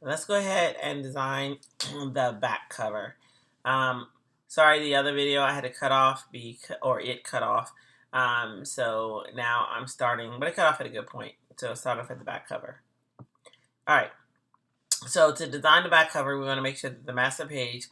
let's go ahead and design the back cover. Um, Sorry, the other video I had to cut off or it cut off. So now I'm starting, but it cut off at a good point. So I'll start off at the back cover. All right. So to design the back cover, we want to make sure that the master page,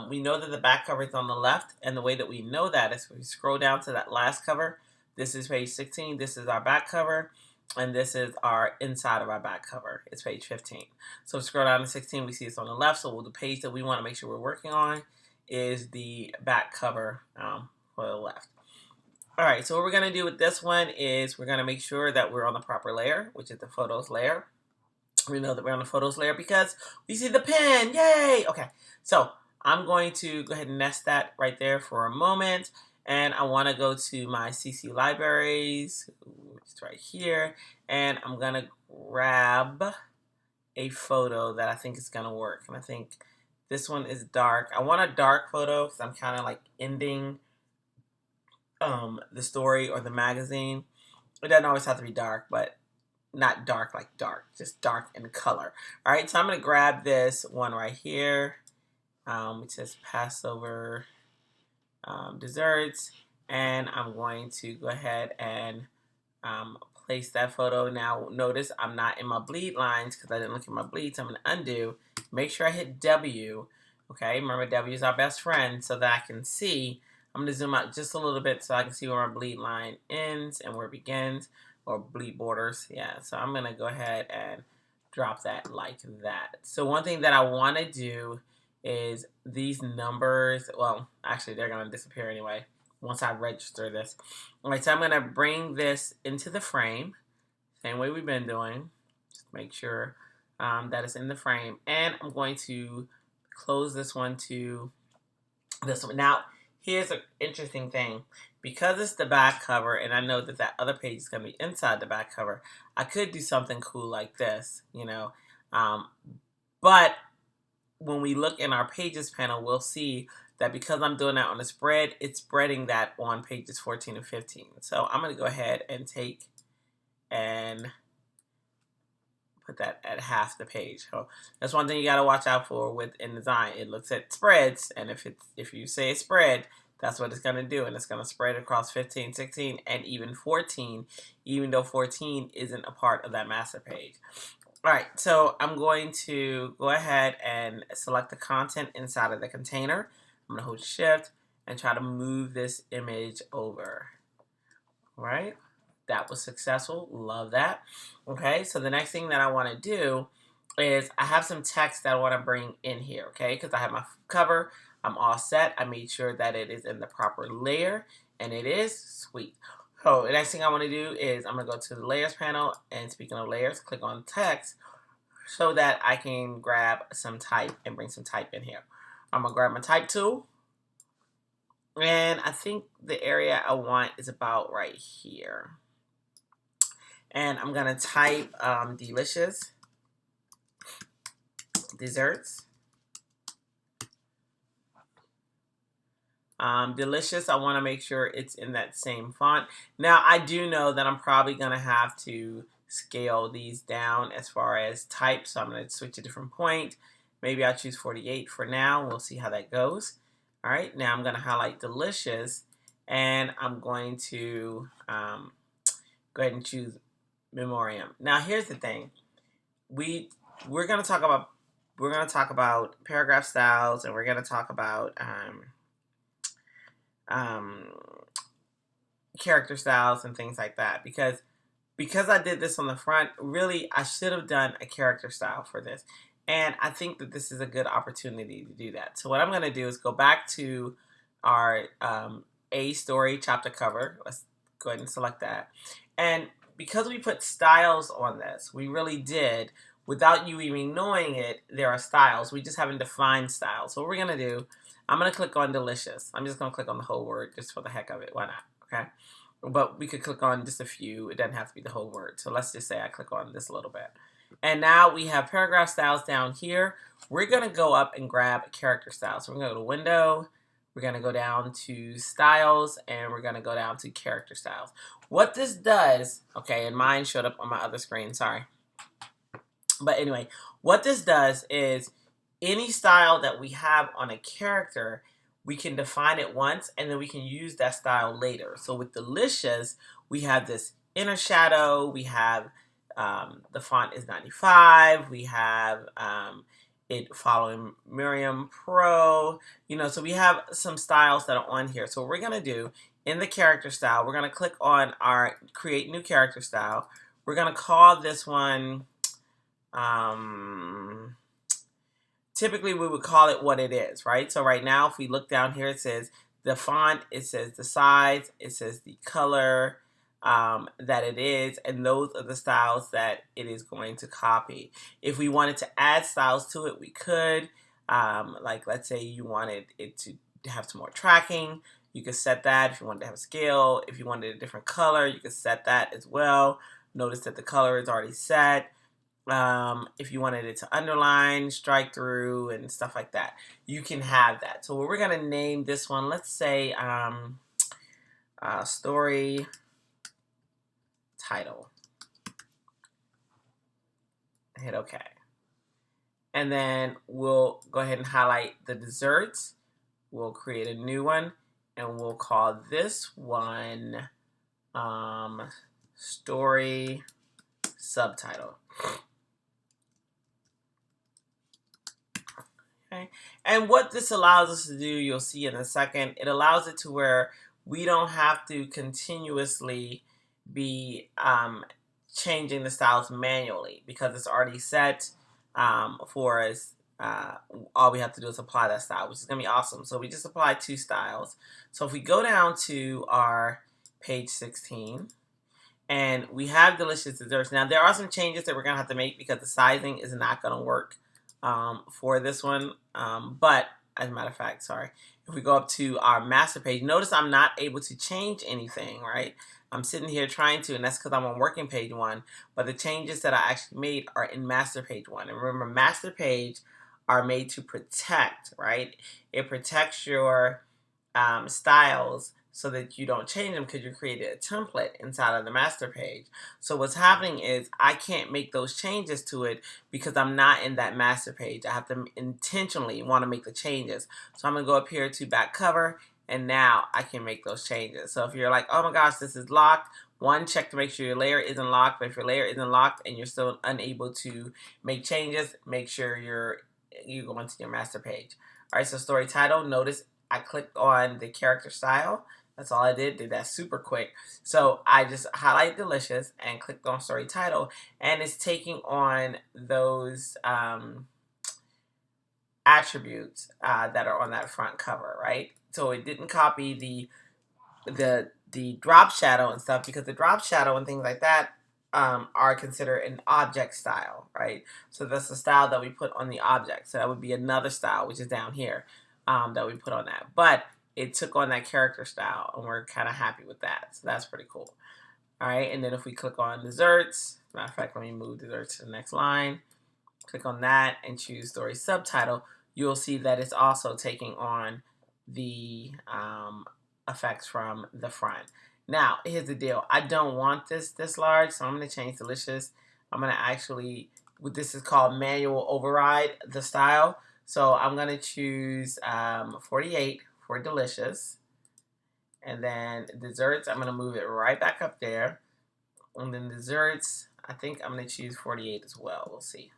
we know that the back cover is on the left, and the way that we know that is we scroll down to that last cover. This is page 16. This is our back cover. And this is our inside of our back cover. It's page 15. So scroll down to 16, we see it's on the left. So the page that we want to make sure we're working on is the back cover for the left. All right, so what we're going to do with this one is we're going to make sure that we're on the proper layer, which is the photos layer. We know that we're on the photos layer because we see the pen. Yay! Okay, so I'm going to go ahead and nest that right there for a moment. And I want to go to my CC libraries, which is right here, and I'm going to grab a photo that I think is going to work. And I think this one is dark. I want a dark photo because I'm kind of like ending the story or the magazine. It doesn't always have to be dark, but not dark like dark, just dark in color. All right, so I'm going to grab this one right here, which says Passover desserts, and I'm going to go ahead and place that photo. Now notice I'm not in my bleed lines because I didn't look at my bleeds. I'm going to undo, make sure I hit W. Okay, remember W is our best friend, so that I can see. I'm going to zoom out just a little bit so I can see where my bleed line ends and where it begins, or bleed borders. Yeah, so I'm going to go ahead and drop that like that. So one thing that I want to do is these numbers, well, actually they're going to disappear anyway once I register this. All right, so I'm going to bring this into the frame, same way we've been doing. Just make sure that it's in the frame. And I'm going to close this one to this one. Now, here's an interesting thing. Because it's the back cover, and I know that that other page is going to be inside the back cover, I could do something cool like this, you know. But when we look in our pages panel, we'll see that because I'm doing that on the spread, it's spreading that on pages 14 and 15. So I'm going to go ahead and take and put that at half the page. So that's one thing you got to watch out for with InDesign. It looks at spreads, and if you say a spread, that's what it's going to do, and it's going to spread across 15, 16, and even 14, even though 14 isn't a part of that master page. All right, so I'm going to go ahead and select the content inside of the container. I'm going to hold Shift and try to move this image over. All right, that was successful. Love that. Okay, so the next thing that I want to do is I have some text that I want to bring in here, okay, because I have my cover. I'm all set. I made sure that it is in the proper layer, and it is. Sweet. So the next thing I want to do is I'm going to go to the layers panel, and speaking of layers, click on text so that I can grab some type and bring some type in here. I'm going to grab my type tool, and I think the area I want is about right here. And I'm going to type delicious desserts. Delicious, I want to make sure it's in that same font. Now, I do know that I'm probably going to have to scale these down as far as type, so I'm going to switch a different point. Maybe I'll choose 48 for now. We'll see how that goes. All right, now I'm going to highlight delicious, and I'm going to go ahead and choose memoriam. Now, here's the thing. We're going to talk about paragraph styles, and we're going to talk about character styles and things like that, because I did this on the front, really I should have done a character style for this, and I think that this is a good opportunity to do that. So what I'm going to do is go back to our A story chapter cover. Let's go ahead and select that, and because we put styles on this, we really did, without you even knowing it, there are styles. We just haven't defined styles. So what we're going to do, I'm going to click on delicious. I'm just going to click on the whole word just for the heck of it. Why not? Okay. But we could click on just a few. It doesn't have to be the whole word. So let's just say I click on this a little bit. And now we have paragraph styles down here. We're going to go up and grab a character style. So we're going to go to window. We're going to go down to styles, and we're going to go down to character styles. What this does, okay, and mine showed up on my other screen, sorry. But anyway, what this does is any style that we have on a character, we can define it once and then we can use that style later. So with Delicious, we have this inner shadow, we have the font is 95, we have it following Miriam Pro, so we have some styles that are on here. So what we're going to do in the character style, we're going to click on our create new character style. We're going to call this one, typically we would call it what it is, right? So right now, if we look down here, it says the font, it says the size, it says the color that it is, and those are the styles that it is going to copy. If we wanted to add styles to it, we could. Like let's say you wanted it to have some more tracking, you could set that. If you wanted to have a scale, if you wanted a different color, you could set that as well. Notice that the color is already set. If you wanted it to underline, strike through, and stuff like that, you can have that. So we're going to name this one, let's say story title. Hit OK. And then we'll go ahead and highlight the desserts. We'll create a new one, and we'll call this one story subtitle. Okay. And what this allows us to do, you'll see in a second, it allows it to where we don't have to continuously be changing the styles manually because it's already set for us. All we have to do is apply that style, which is going to be awesome. So we just applied 2 styles. So if we go down to our page 16, and we have Delicious Desserts. Now, there are some changes that we're going to have to make because the sizing is not going to work for this one. But, as a matter of fact, sorry. If we go up to our master page, notice I'm not able to change anything, right? I'm sitting here trying to, and that's because I'm on working page 1. But the changes that I actually made are in master page 1. And remember, master page are made to protect, right? It protects your styles so that you don't change them because you created a template inside of the master page. So what's happening is I can't make those changes to it because I'm not in that master page. I have to intentionally want to make the changes. So I'm going to go up here to back cover, and now I can make those changes. So if you're like, oh my gosh, this is locked, one, check to make sure your layer isn't locked. But if your layer isn't locked and you're still unable to make changes, make sure you go into your master page. All right, so story title, notice I clicked on the character style. That's all I did that super quick. So I just highlight Delicious and clicked on story title, and it's taking on those attributes that are on that front cover, right? So it didn't copy the drop shadow and stuff because the drop shadow and things like that are considered an object style, right? So that's the style that we put on the object. So that would be another style, which is down here, that we put on that. But it took on that character style, and we're kind of happy with that. So that's pretty cool. All right, and then if we click on desserts, matter of fact, let me move desserts to the next line. Click on that and choose story subtitle. You'll see that it's also taking on the effects from the front. Now, here's the deal. I don't want this large, so I'm going to change Delicious. I'm going to actually, this is called manual override the style. So I'm going to choose 48 for Delicious. And then desserts, I'm going to move it right back up there. And then desserts, I think I'm going to choose 48 as well. We'll see.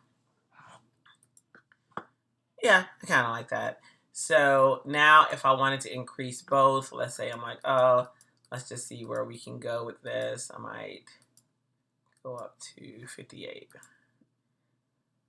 Yeah, I kind of like that. So now if I wanted to increase both, let's say I'm like, oh, let's just see where we can go with this. I might go up to 58.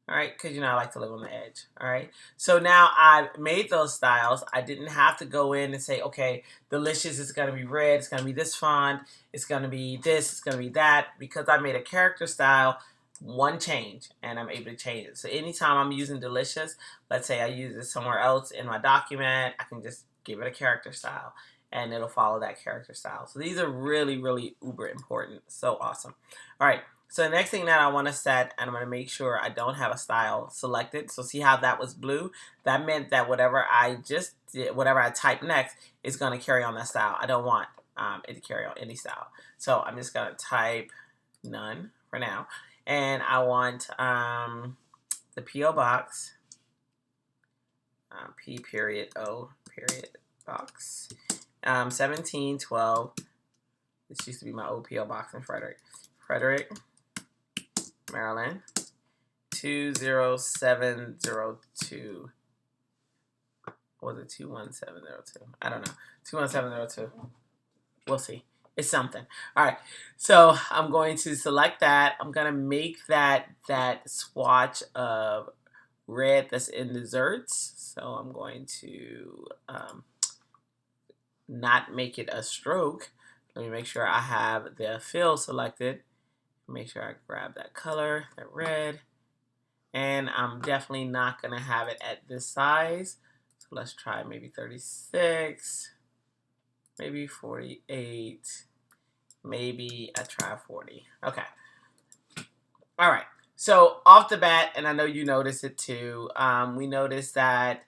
All right, because I like to live on the edge. All right, so now I've made those styles. I didn't have to go in and say, okay, Delicious is going to be red, it's going to be this font, it's going to be this, it's going to be that, because I made a character style, one change, and I'm able to change it. So anytime I'm using Delicious, let's say I use it somewhere else in my document, I can just give it a character style, and it'll follow that character style. So these are really, really uber important. So awesome. All right. So the next thing that I want to set, and I'm going to make sure I don't have a style selected. So see how that was blue? That meant that whatever I just did, whatever I type next is going to carry on that style. I don't want it to carry on any style. So I'm just going to type none for now. and I want the P.O. box, P period O period box, 1712. This used to be my old P.O. box in Frederick, Maryland, 20702. Was it 21702? I don't know. 21702. We'll see. It's something. All right. So I'm going to select that. I'm going to make that swatch of red that's in desserts. So I'm going to not make it a stroke. Let me make sure I have the fill selected. Make sure I grab that color, that red. And I'm definitely not going to have it at this size. So let's try maybe 36, maybe 48, maybe I try 40. Okay. All right. So off the bat, and I know you noticed it too, we noticed that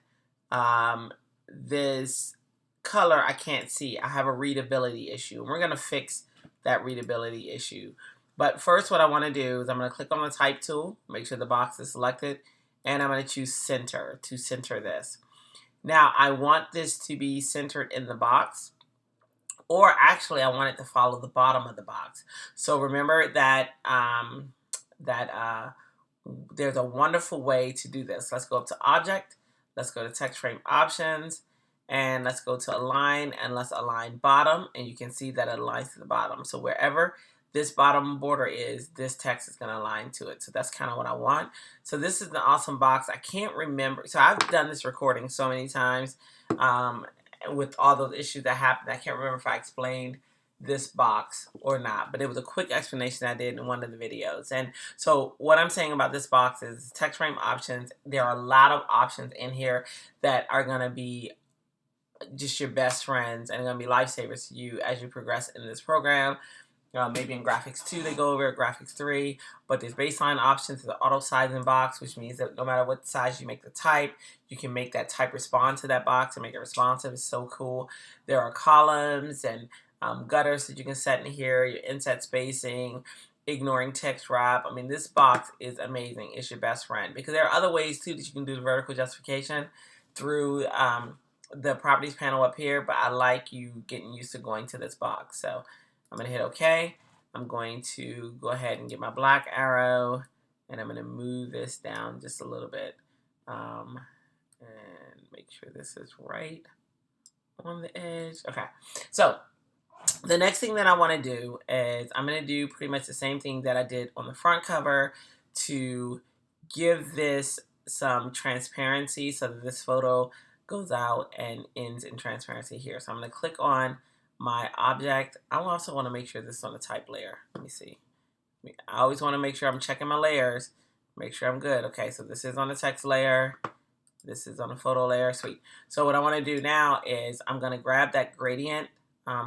this color I can't see. I have a readability issue. And we're going to fix that readability issue. But first what I want to do is I'm going to click on the type tool, make sure the box is selected, and I'm going to choose center to center this. Now I want this to be centered in the box, or actually I want it to follow the bottom of the box. So remember that there's a wonderful way to do this. Let's go up to Object, let's go to Text Frame Options, and let's go to Align, and let's align bottom, and you can see that it aligns to the bottom. So wherever this bottom border is, this text is going to align to it. So that's kind of what I want. So this is the awesome box. I can't remember. So I've done this recording so many times with all those issues that happened. I can't remember if I explained this box or not, but it was a quick explanation I did in one of the videos. And so what I'm saying about this box is text frame options. There are a lot of options in here that are going to be just your best friends and going to be lifesavers to you as you progress in this program. Maybe in graphics 2 they go over it, graphics 3, but there's baseline options to the auto sizing box, which means that no matter what size you make the type, you can make that type respond to that box and make it responsive. It's so cool. There are columns and gutters that you can set in here, your inset spacing, ignoring text wrap. I mean, this box is amazing. It's your best friend, because there are other ways too that you can do the vertical justification through the properties panel up here, but I like you getting used to going to this box. So I'm going to hit OK. I'm going to go ahead and get my black arrow, and I'm going to move this down just a little bit and make sure this is right on the edge. Okay, so the next thing that I want to do is I'm going to do pretty much the same thing that I did on the front cover to give this some transparency so that this photo goes out and ends in transparency here. So I'm going to click on my object. I also want to make sure this is on the type layer. Let me see. I always want to make sure I'm checking my layers, make sure I'm good. Okay, so this is on the text layer. This is on the photo layer. Sweet. So what I want to do now is I'm going to grab that gradient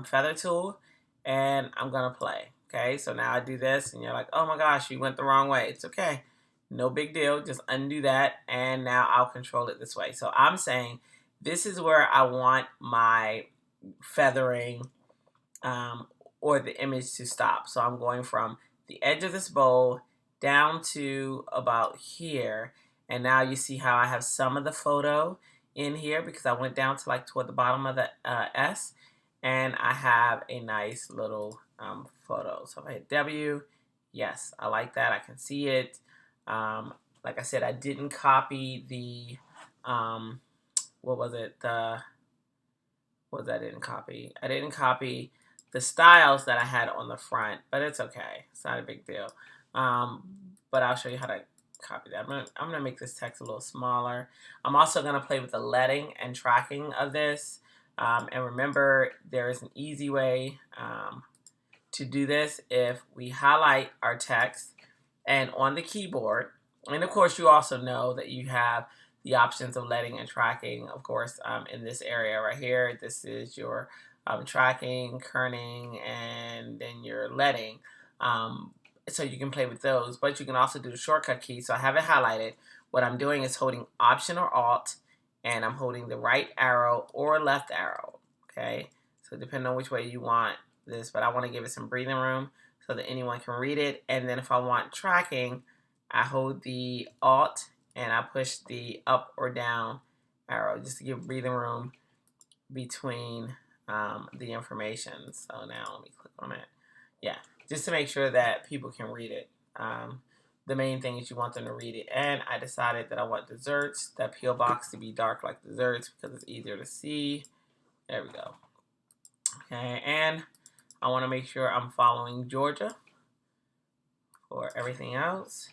feather tool, and I'm going to play. Okay, so now I do this, and you're like, oh my gosh, you went the wrong way. It's okay. No big deal. Just undo that, and now I'll control it this way. So I'm saying this is where I want my feathering or the image to stop. So I'm going from the edge of this bowl down to about here, and now you see how I have some of the photo in here because I went down to like toward the bottom of the S, and I have a nice little photo. So if I hit W, yes, I like that. I can see it. Like I said, I didn't copy the what was it? I didn't copy the styles that I had on the front, but it's okay. It's not a big deal. But I'll show you how to copy that. I'm gonna make this text a little smaller. I'm also gonna play with the leading and tracking of this. And remember, there is an easy way to do this. If we highlight our text and on the keyboard, and of course you also know that you have the options of leading and tracking, of course, in this area right here. This is your tracking, kerning, and then your leading. So you can play with those, but you can also do the shortcut key. So I have it highlighted. What I'm doing is holding Option or Alt, and I'm holding the right arrow or left arrow, okay? So depending on which way you want this, but I want to give it some breathing room. so that anyone can read it. And then if I want tracking, I hold the Alt and I push the up or down arrow just to give breathing room between the information. So now let me click on it. Yeah, just to make sure that people can read it. The main thing is you want them to read it. And I decided that I want desserts, that P.O. box to be dark like desserts because it's easier to see. There we go. Okay, and I want to make sure I'm following Georgia for everything else.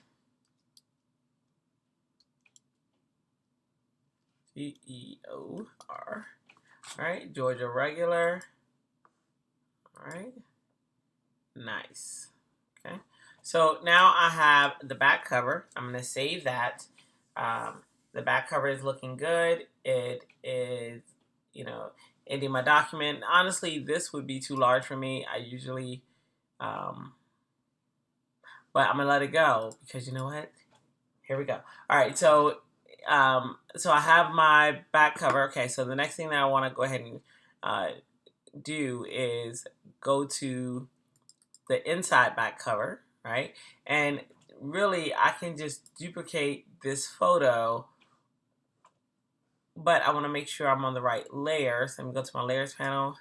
Geor. All right, Georgia regular. All right, nice. Okay, so now I have the back cover. I'm going to save that. The back cover is looking good. It is, you know, ending my document. Honestly, this would be too large for me. I usually, but I'm going to let it go because you know what? Here we go. All right, so I have my back cover. Okay, so the next thing that I want to go ahead and do is go to the inside back cover, right? And really, I can just duplicate this photo, but I want to make sure I'm on the right layer. So I'm going to go to my layers panel,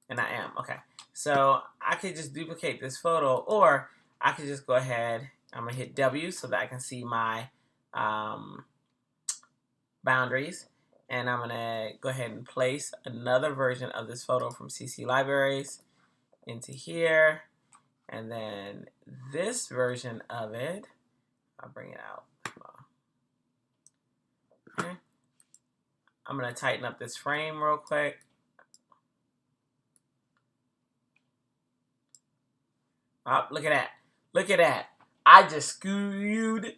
and I am. Okay, so I could just duplicate this photo, or I could just go ahead. I'm going to hit W so that I can see my boundaries. And I'm going to go ahead and place another version of this photo from CC Libraries into here. And then this version of it, I'll bring it out. Okay. I'm going to tighten up this frame real quick. Oh, look at that. Look at that. I just skewed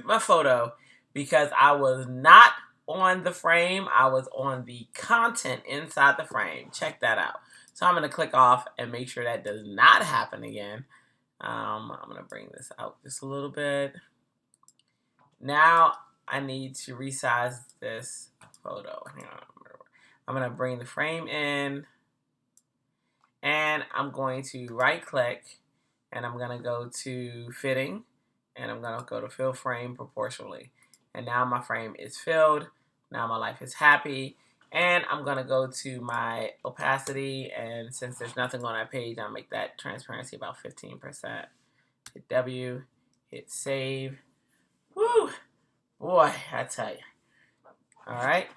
my photo because I was not on the frame. I was on the content inside the frame. Check that out. So I'm going to click off and make sure that does not happen again. I'm going to bring this out just a little bit. Now I need to resize this photo. Hang on. I'm going to bring the frame in, and I'm going to right click, and I'm going to go to fitting, and I'm going to go to fill frame proportionally. And now my frame is filled. Now my life is happy. And I'm going to go to my opacity, and since there's nothing on that page, I'll make that transparency about 15%. Hit W, hit save. Woo! Boy, I tell you. All right.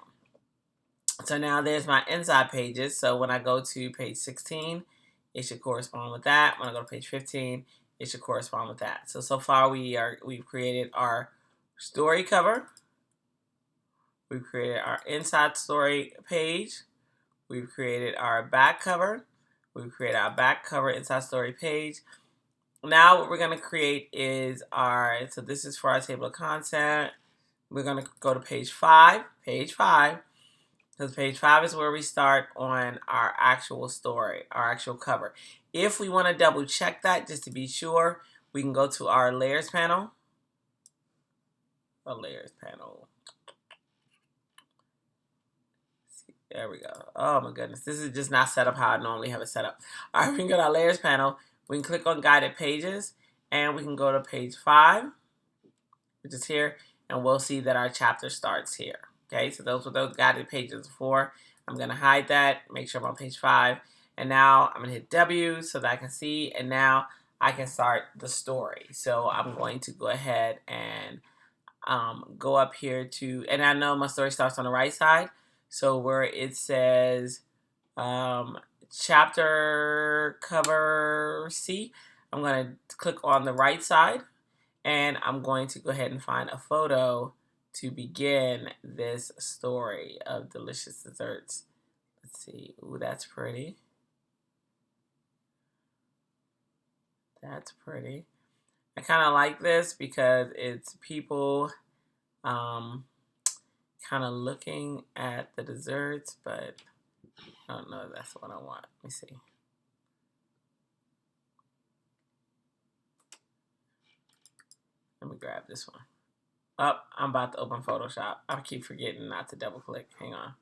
So now there's my inside pages. So when I go to page 16, it should correspond with that. When I go to page 15, it should correspond with that. So far we've created our story cover. We've created our inside story page. We've created our back cover. We've created our back cover inside story page. Now what we're going to create is so this is for our table of content. We're going to go to page 5. Page 5. Because page 5 is where we start on our actual story, our actual cover. If we want to double check that just to be sure, we can go to our layers panel. The layers panel. There we go. Oh my goodness. This is just not set up how I normally have it set up. All right, we can go to our layers panel. We can click on guided pages, and we can go to page 5, which is here, and we'll see that our chapter starts here. Okay, so those were those guided pages for. I'm going to hide that, make sure I'm on page 5. And now I'm going to hit W so that I can see, and now I can start the story. So I'm going to go ahead and go up here to, and I know my story starts on the right side. So where it says chapter cover C, I'm going to click on the right side, and I'm going to go ahead and find a photo to begin this story of delicious desserts. Let's see. Ooh, that's pretty. That's pretty. I kind of like this because it's people kind of looking at the desserts, but I don't know if that's what I want. Let me see. Let me grab this one. Oh, I'm about to open Photoshop. I keep forgetting not to double click. Hang on.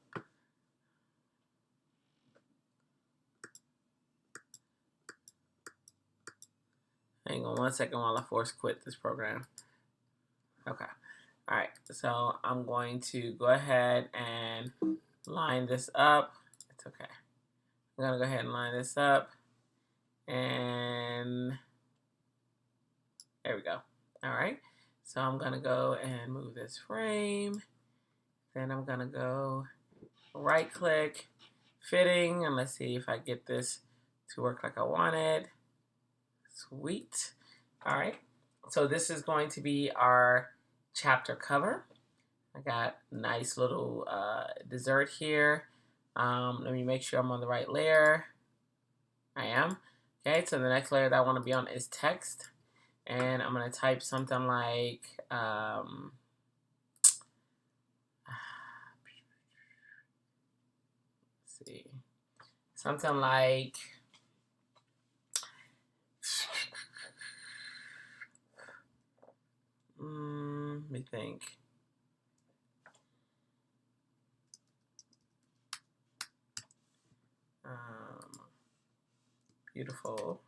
Hang on 1 second while I force quit this program. Okay. All right. So I'm going to go ahead and line this up. It's okay. I'm going to go ahead and line this up. And there we go. All right. So I'm going to go and move this frame. Then I'm going to go right click, fitting, and let's see if I get this to work like I wanted. Sweet. All right. So this is going to be our chapter cover. I got a nice little dessert here. Let me make sure I'm on the right layer. I am. Okay, so the next layer that I want to be on is text. And I'm going to type something like, let's see, something like, let me think. Beautiful.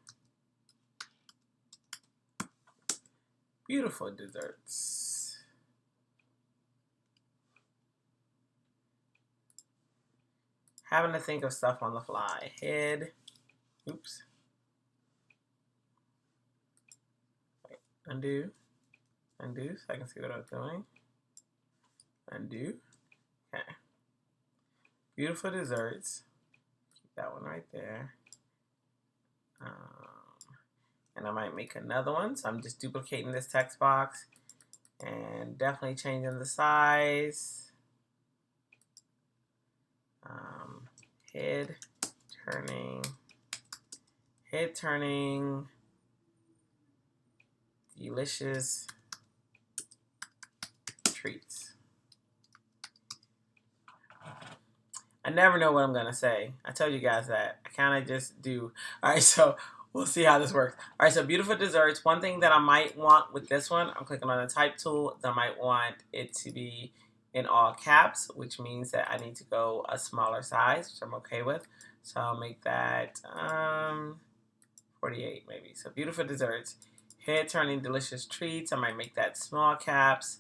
Beautiful desserts. Having to think of stuff on the fly. Head. Oops. Wait, undo. Undo so I can see what I'm doing. Undo. Okay. Beautiful desserts. Keep that one right there. And I might make another one. So I'm just duplicating this text box and definitely changing the size. Head turning delicious treats. I never know what I'm gonna say. I told you guys that. I kind of just do. All right, so we'll see how this works. All right, so beautiful desserts. One thing that I might want with this one, I'm clicking on the type tool. I might want it to be in all caps, which means that I need to go a smaller size, which I'm okay with. So I'll make that 48 maybe. So beautiful desserts. Head turning delicious treats. I might make that small caps.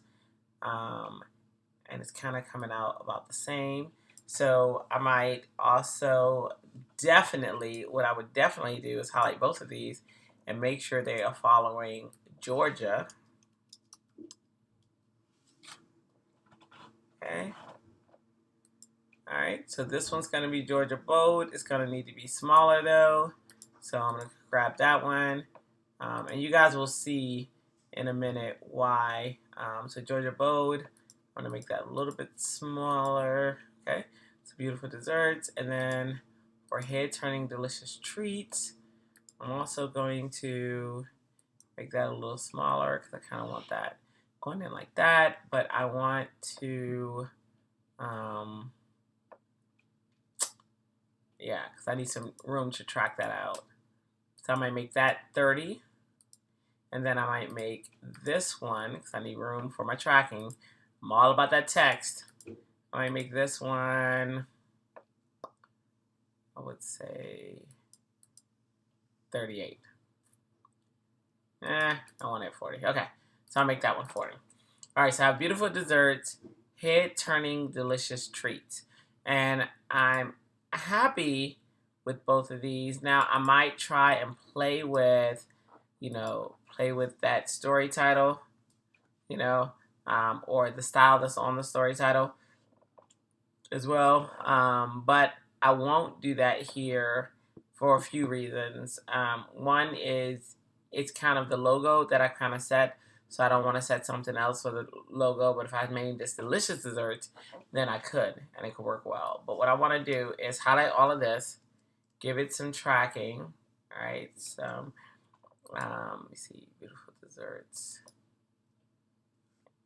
And it's kind of coming out about the same. So I might also what I would definitely do is highlight both of these and make sure they are following Georgia. Okay. All right, so this one's going to be Georgia Bold. It's going to need to be smaller though. So I'm going to grab that one. And you guys will see in a minute why. So Georgia Bold, I'm going to make that a little bit smaller. Okay, so beautiful desserts. And then for head turning delicious treats, I'm also going to make that a little smaller because I kind of want that going in like that. But I want to, yeah, because I need some room to track that out. So I might make that 30. And then I might make this one, because I need room for my tracking. I'm all about that text. I might make this one, I would say 38. I want it 40. Okay, so I'll make that one 40. All right, so I have beautiful desserts, head-turning delicious treats. And I'm happy with both of these. Now, I might try and play with, play with that story title, or the style that's on the story title as well. But I won't do that here for a few reasons. One is it's kind of the logo that I kind of set, so I don't want to set something else for the logo. But if I made this delicious desserts, then I could, and it could work well. But what I want to do is highlight all of this, give it some tracking. All right, so let me see, beautiful desserts.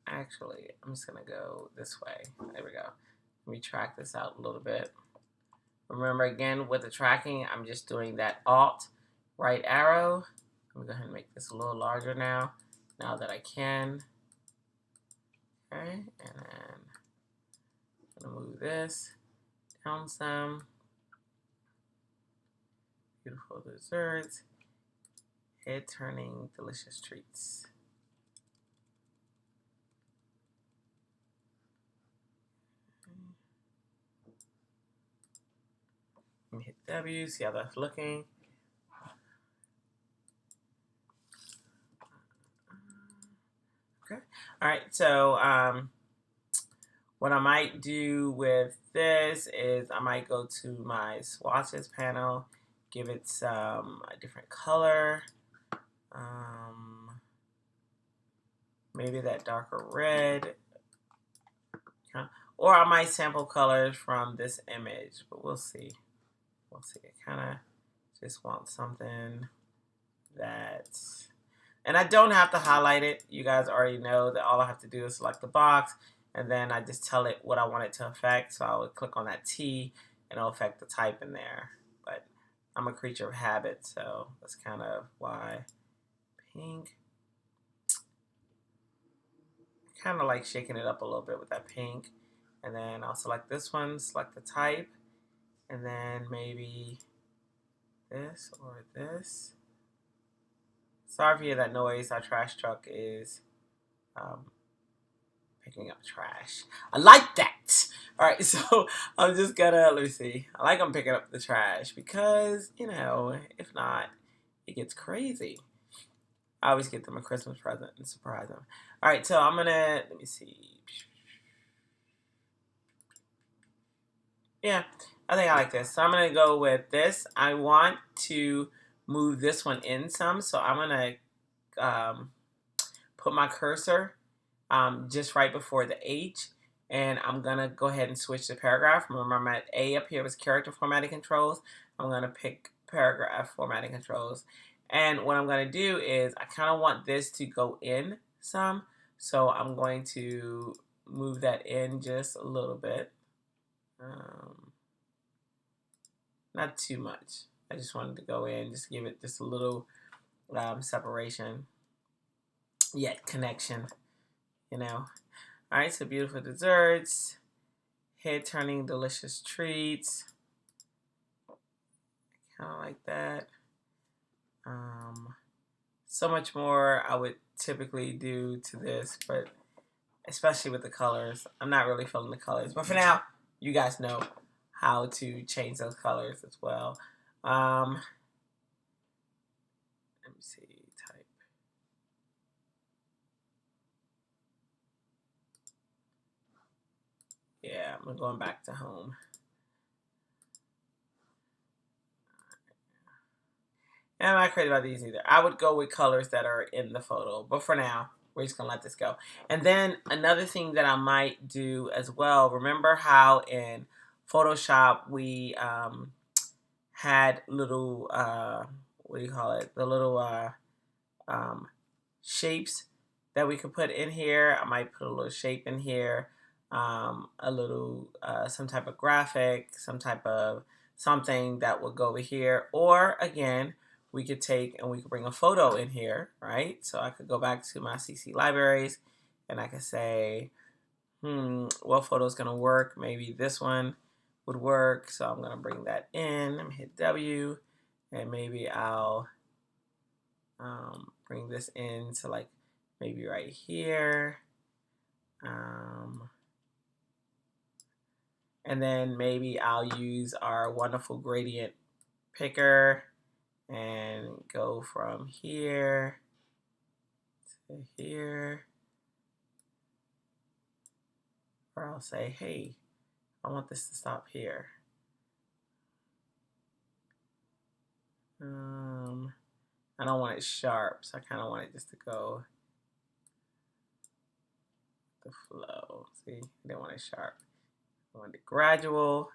Actually, I'm just gonna go this way. There we go. Let me track this out a little bit. Remember, again, with the tracking, I'm just doing that Alt right arrow. Let me go ahead and make this a little larger now that I can. Okay, and then I'm gonna move this down some. Beautiful desserts. Head turning delicious treats. Let me hit W, see how that's looking. Okay. All right. So what I might do with this is I might go to my swatches panel, give it a different color. Maybe that darker red. Or I might sample colors from this image, but we'll see. We'll see. I kind of just want something that, and I don't have to highlight it. You guys already know that all I have to do is select the box, and then I just tell it what I want it to affect. So I would click on that T, and it'll affect the type in there. But I'm a creature of habit, so that's kind of why. Pink. Kind of like shaking it up a little bit with that pink. And then I'll select this one, select the type, and then maybe this or this. Sorry if you hear that noise. Our trash truck is picking up trash. I like that. All right, so I'm just gonna, let me see. I like them picking up the trash because, you know, if not, it gets crazy. I always get them a Christmas present and surprise them. All right, so I'm gonna, let me see. Yeah, I think I like this. So I'm going to go with this. I want to move this one in some. So I'm going to put my cursor just right before the H. And I'm going to go ahead and switch to paragraph. Remember, I'm at A up here was character formatting controls. I'm going to pick paragraph formatting controls. And what I'm going to do is I kind of want this to go in some. So I'm going to move that in just a little bit. Not too much. I just wanted to go in, just give it just a little separation, yet connection, you know. All right, so beautiful desserts, head turning delicious treats. Kind of like that. So much more I would typically do to this, but especially with the colors, I'm not really feeling the colors. But for now, you guys know how to change those colors as well. Let me see, type. Yeah, I'm going back to home. And I'm not crazy about these either. I would go with colors that are in the photo, but for now, we're just gonna let this go. And then another thing that I might do as well, remember how in Photoshop we had little, what do you call it? The little shapes that we could put in here. I might put a little shape in here, a little, some type of graphic, some type of something that would go over here. Or again, we could take and we could bring a photo in here, right? So I could go back to my CC libraries and I could say, what photo is going to work? Maybe this one would work. So I'm going to bring that in. I'm hit W, and maybe I'll bring this in to like maybe right here. And then maybe I'll use our wonderful gradient picker and go from here to here. Or I'll say, hey, I want this to stop here. I don't want it sharp, so I kind of want it just to go the flow. See, I didn't want it sharp. I want it gradual.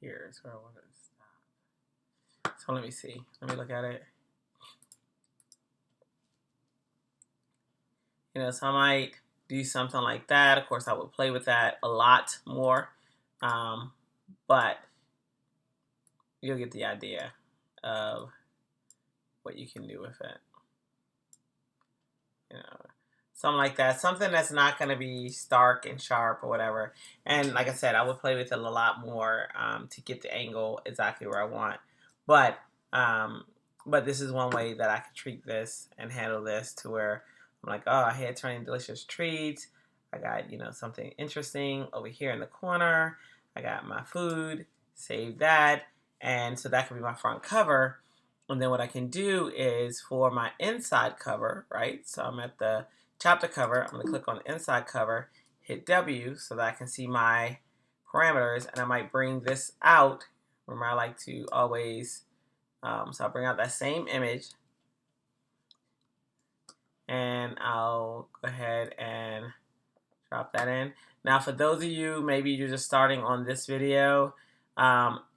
Here's where I want it to stop. So let me see. Let me look at it. You know, so I might do something like that. Of course, I would play with that a lot more. But you'll get the idea of what you can do with it. you know, something like that. Something that's not going to be stark and sharp or whatever. And like I said, I would play with it a lot more to get the angle exactly where I want. But um, but this is one way that I could treat this and handle this to where I'm like, oh, head turning delicious treats. I got, something interesting over here in the corner. I got my food, save that. And so that could be my front cover. And then what I can do is for my inside cover, right? So I'm at the chapter cover. I'm going to click on the inside cover, hit W so that I can see my parameters. And I might bring this out. Remember, I like to always, so I'll bring out that same image. And I'll go ahead and drop that in. Now, for those of you, maybe you're just starting on this video,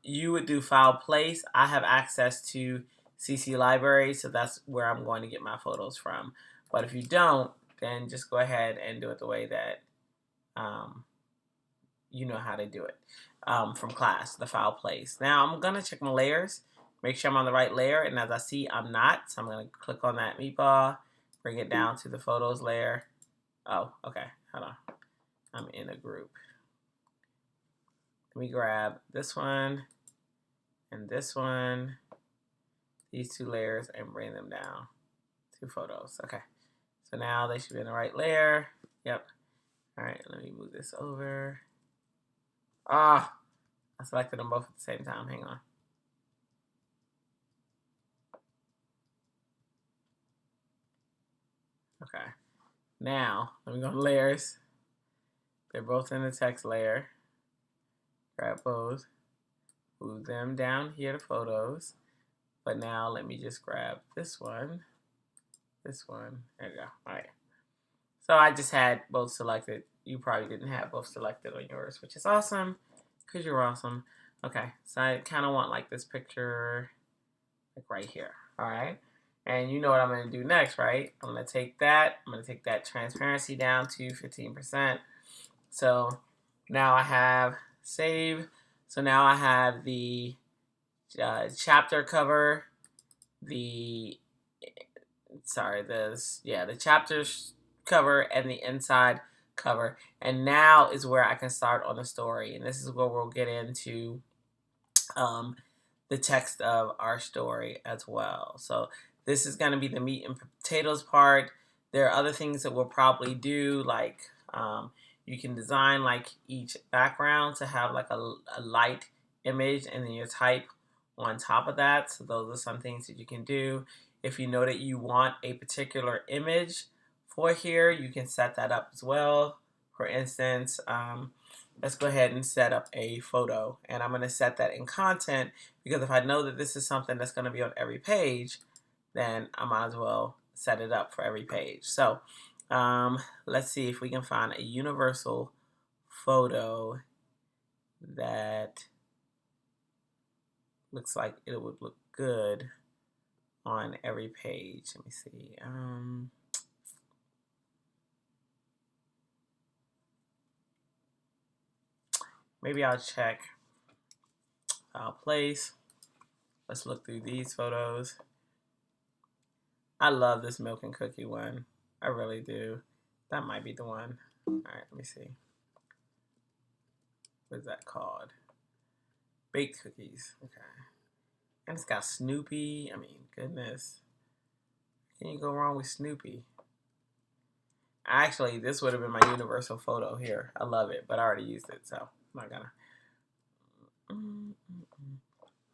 you would do file place. I have access to CC Library, so that's where I'm going to get my photos from. But if you don't, then just go ahead and do it the way that you know how to do it from class, the file place. Now, I'm going to check my layers, make sure I'm on the right layer, and as I see, I'm not, so I'm going to click on that meatball, bring it down to the photos layer. Oh, okay, hold on. I'm in a group. Let me grab this one and this one, these two layers, and bring them down. Two photos. Okay. So now they should be in the right layer. Yep. All right, let me move this over. I selected them both at the same time. Hang on. Okay. Now, let me go to layers. They're both in the text layer. Grab those. Move them down here to photos. But now let me just grab this one. This one. There we go. All right. So I just had both selected. You probably didn't have both selected on yours, which is awesome because you're awesome. Okay. So I kind of want like this picture like right here. All right. And you know what I'm going to do next, right? I'm going to take that. I'm going to take that transparency down to 15%. So now I have save. So now I have the chapter cover, the chapters cover and the inside cover. And now is where I can start on the story. And this is where we'll get into the text of our story as well. So this is going to be the meat and potatoes part. There are other things that we'll probably do, like you can design like each background to have like a light image and then your type on top of that. So those are some things that you can do. If you know that you want a particular image for here, you can set that up as well. For instance, let's go ahead and set up a photo. And I'm going to set that in content because if I know that this is something that's going to be on every page, then I might as well set it up for every page. So let's see if we can find a universal photo that looks like it would look good on every page. Let me see. Maybe I'll check file place. Let's look through these photos. I love this milk and cookie one. I really do. That might be the one. All right, let me see. What is that called? Baked cookies. Okay. And it's got Snoopy. I mean, goodness. Can you go wrong with Snoopy? Actually, this would have been my universal photo here. I love it, but I already used it, so I'm not gonna.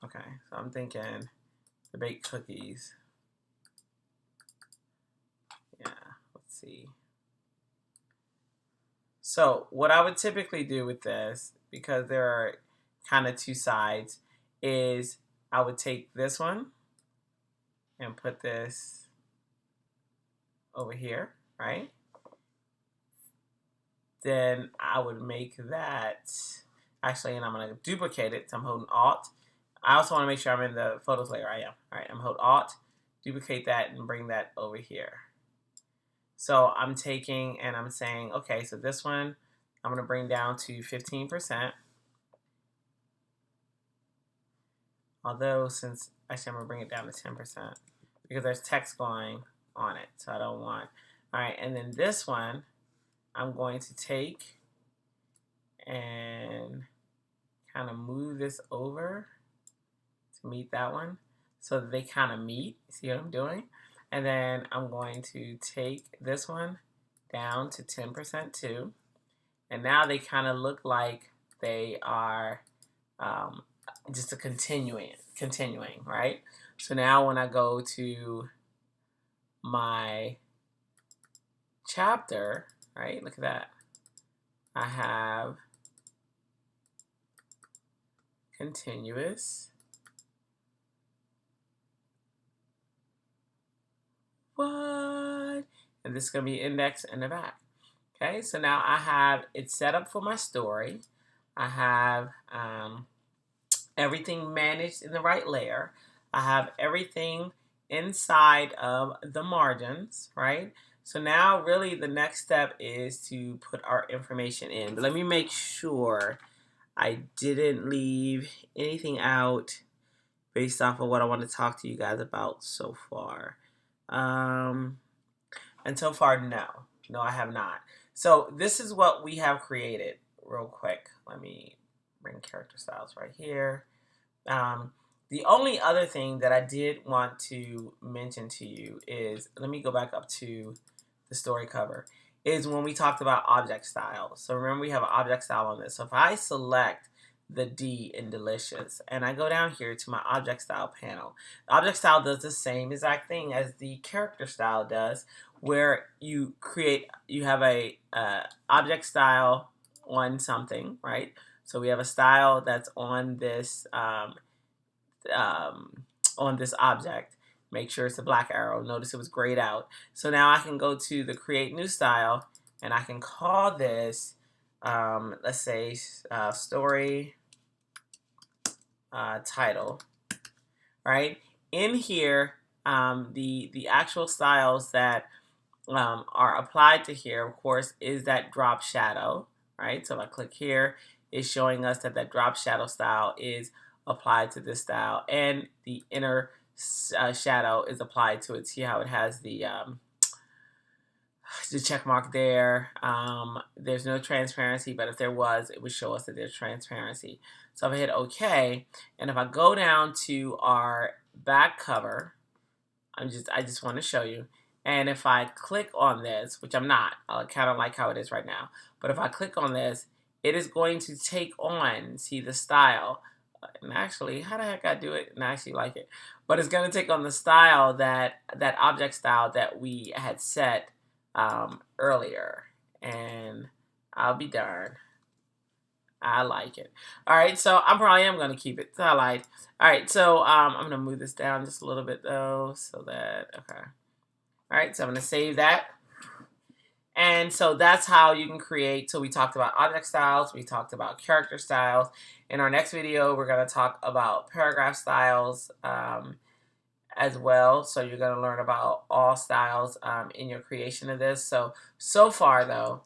Okay, so I'm thinking the baked cookies. Yeah, let's see. So what I would typically do with this, because there are kind of two sides, is I would take this one and put this over here, right? Then I would make that, actually, and I'm going to duplicate it. So I'm holding Alt. I also want to make sure I'm in the photos layer. I am. All right, I'm holding Alt, duplicate that, and bring that over here. So I'm taking and I'm saying, okay, so this one I'm going to bring down to 15%. Although, actually I'm going to bring it down to 10% because there's text going on it. So I don't want, All right, and then this one, I'm going to take and kind of move this over to meet that one so that they kind of meet. See what I'm doing? And then I'm going to take this one down to 10% too. And now they kind of look like they are just a continuing, right? So now when I go to my chapter, right, look at that. I have continuous. What? And this is going to be indexed in the back. Okay, so now I have it set up for my story. I have everything managed in the right layer. I have everything inside of the margins, right? So now really the next step is to put our information in. But let me make sure I didn't leave anything out based off of what I want to talk to you guys about so far. And so far, no, I have not. So this is what we have created real quick. Let me bring character styles right here. The only other thing that I did want to mention to you is, let me go back up to the story cover, is when we talked about object style. So remember we have an object style on this. So if I select the D in delicious and I go down here to my object style panel, the object style does the same exact thing as the character style does, where you have a object style on something, right? So we have a style that's on this object. Make sure it's a black arrow. Notice it was grayed out. So now I can go to the create new style and I can call this, let's say, story title, right? In here, the actual styles that are applied to here, of course, is that drop shadow, right? So if I click here, it's showing us that that drop shadow style is applied to this style, and the inner shadow is applied to it. See how it has the check mark there. There's no transparency, but if there was, it would show us that there's transparency. So if I hit OK, and if I go down to our back cover, I just want to show you. And if I click on this, which I'm not, I kind of like how it is right now, but if I click on this, it is going to take on, see the style, and actually, how the heck I do it and I actually like it, but it's going to take on the style that object style that we had set earlier, and I'll be darned, I like it. All right, so I probably am going to keep it. I like. All right, so I'm going to move this down just a little bit though, so that, okay. All right, so I'm going to save that. And so that's how you can create. So we talked about object styles, we talked about character styles. In our next video, we're going to talk about paragraph styles as well. So you're going to learn about all styles in your creation of this. So far though,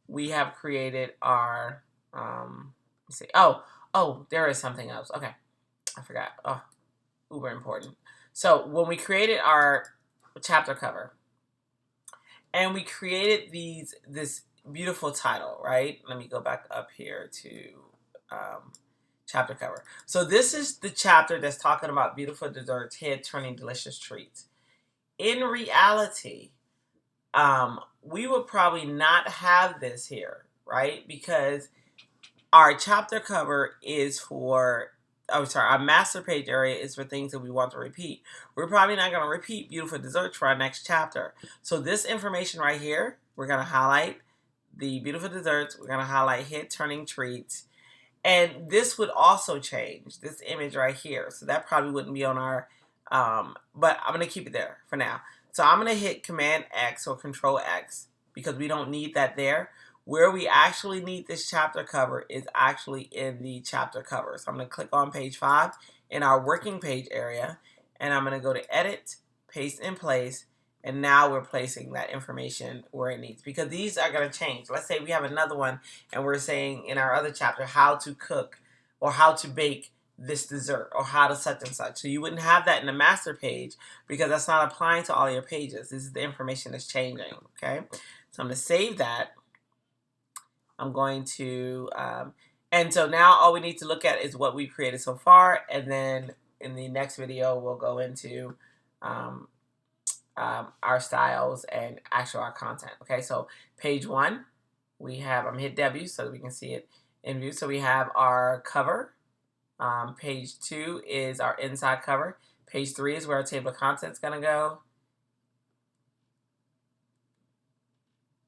we have created our, let's see. Oh, there is something else. Okay, I forgot. Oh, uber important. So when we created our chapter cover, and we created this beautiful title, right? Let me go back up here to chapter cover. So this is the chapter that's talking about beautiful desserts, head-turning delicious treats. In reality, we would probably not have this here, right? Because our chapter cover is for, our master page area is for things that we want to repeat. We're probably not going to repeat beautiful desserts for our next chapter. So this information right here, we're going to highlight the beautiful desserts. We're going to highlight head-turning treats. And this would also change, this image right here. So that probably wouldn't be on our, but I'm going to keep it there for now. So I'm going to hit Command X or Control X because we don't need that there. Where we actually need this chapter cover is actually in the chapter cover. So I'm going to click on page 5 in our working page area, and I'm going to go to Edit, Paste in Place, and now we're placing that information where it needs, because these are going to change. Let's say we have another one, and we're saying in our other chapter how to cook or how to bake this dessert or how to such and such. So you wouldn't have that in the master page because that's not applying to all your pages. This is the information that's changing, okay? So I'm going to save that. I'm going to, and so now all we need to look at is what we created so far, and then in the next video we'll go into our styles and actual our content. Okay, so page 1, we have, I'm gonna hit W so that we can see it in view. So we have our cover. Page 2 is our inside cover. Page 3 is where our table of contents is gonna go.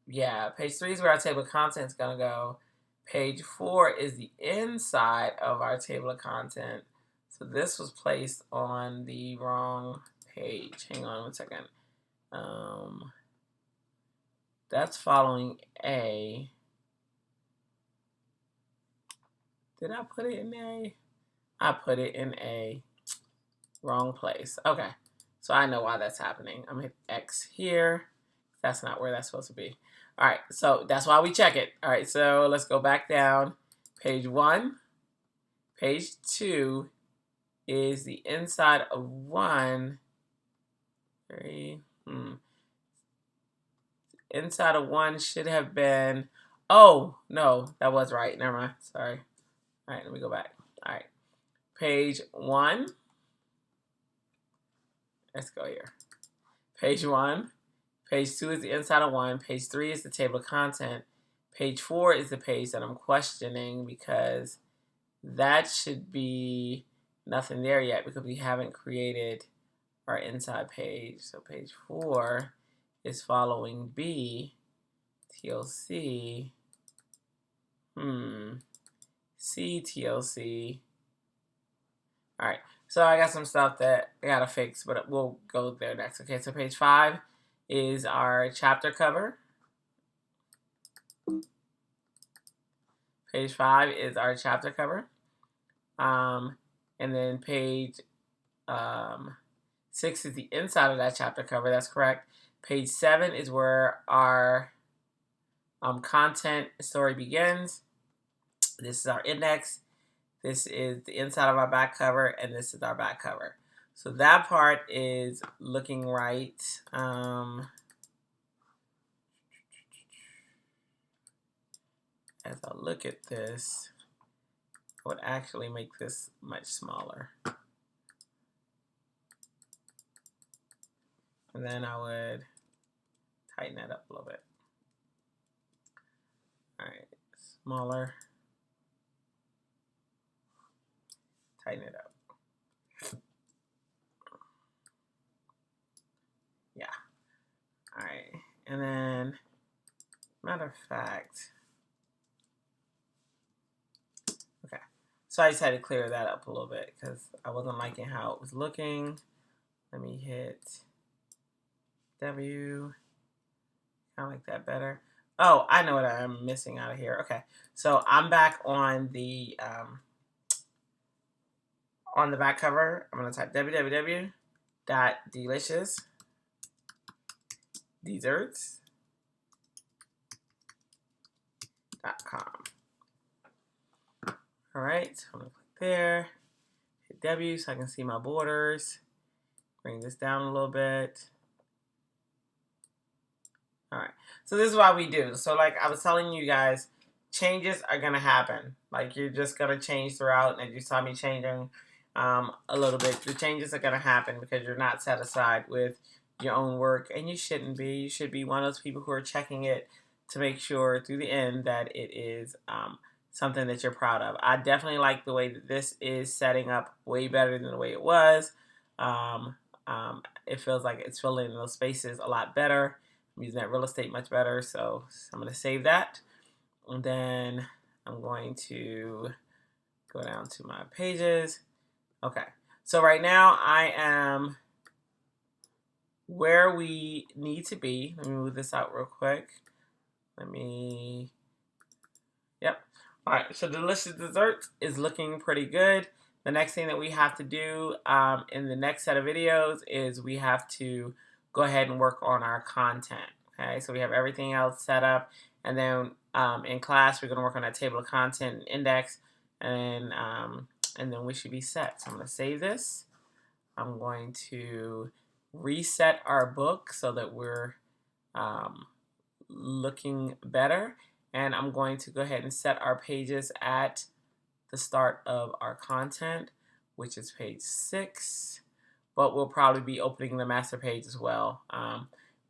Yeah, page 3 is where our table of contents is gonna go. Page 4 is the inside of our table of content. So this was placed on the wrong page. Hang on one second. That's following A. Did I put it in A? I put it in A. Wrong place. Okay. So I know why that's happening. I'm going to hit X here. That's not where that's supposed to be. All right. So that's why we check it. All right. So let's go back down. Page 1. Page 2 is the inside of 1. 3. Inside of 1 should have been, oh, no, that was right. Never mind. Sorry. All right, let me go back. All right. Page 1. Let's go here. Page 1. Page 2 is the inside of 1. Page 3 is the table of content. Page 4 is the page that I'm questioning because that should be nothing there yet because we haven't created our inside page. So page 4 is following B, TLC, C, TLC. All right, so I got some stuff that I gotta fix, but we'll go there next. Okay, so page 5 is our chapter cover. Page 5 is our chapter cover. And then page 6 is the inside of that chapter cover. That's correct. Page 7 is where our content story begins. This is our index. This is the inside of our back cover, and this is our back cover. So that part is looking right. As I look at this, I would actually make this much smaller. And then I would tighten that up a little bit. All right, smaller. Tighten it up. Yeah. All right, and then, matter of fact, okay. So I just had to clear that up a little bit because I wasn't liking how it was looking. Let me hit W. Kind of like that better. Oh, I know what I'm missing out of here. Okay, so I'm back on the back cover. I'm gonna type www.deliciousdesserts.com. All right, so I'm gonna click there, hit W so I can see my borders. Bring this down a little bit. All right, so this is what we do. So like I was telling you guys, changes are gonna happen. Like you're just gonna change throughout, and you saw me changing a little bit. The changes are gonna happen because you're not satisfied with your own work, and you shouldn't be. You should be one of those people who are checking it to make sure through the end that it is something that you're proud of. I definitely like the way that this is setting up way better than the way it was. It feels like it's filling in those spaces a lot better. I'm using that real estate much better, so I'm going to save that. And then I'm going to go down to my pages. Okay, so right now I am where we need to be. Let me move this out real quick. Yep. All right, so Delicious Desserts is looking pretty good. The next thing that we have to do in the next set of videos is we have to go ahead and work on our content. Okay, so we have everything else set up, and then in class we're going to work on that table of content and index, and and then we should be set. So I'm going to save this. I'm going to reset our book so that we're looking better. And I'm going to go ahead and set our pages at the start of our content, which is page 6. But we'll probably be opening the master page as well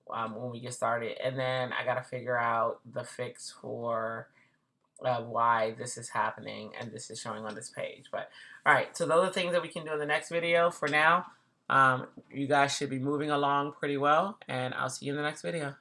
when we get started. And then I got to figure out the fix for why this is happening and this is showing on this page. But all right, so those are things that we can do in the next video. For now, you guys should be moving along pretty well, and I'll see you in the next video.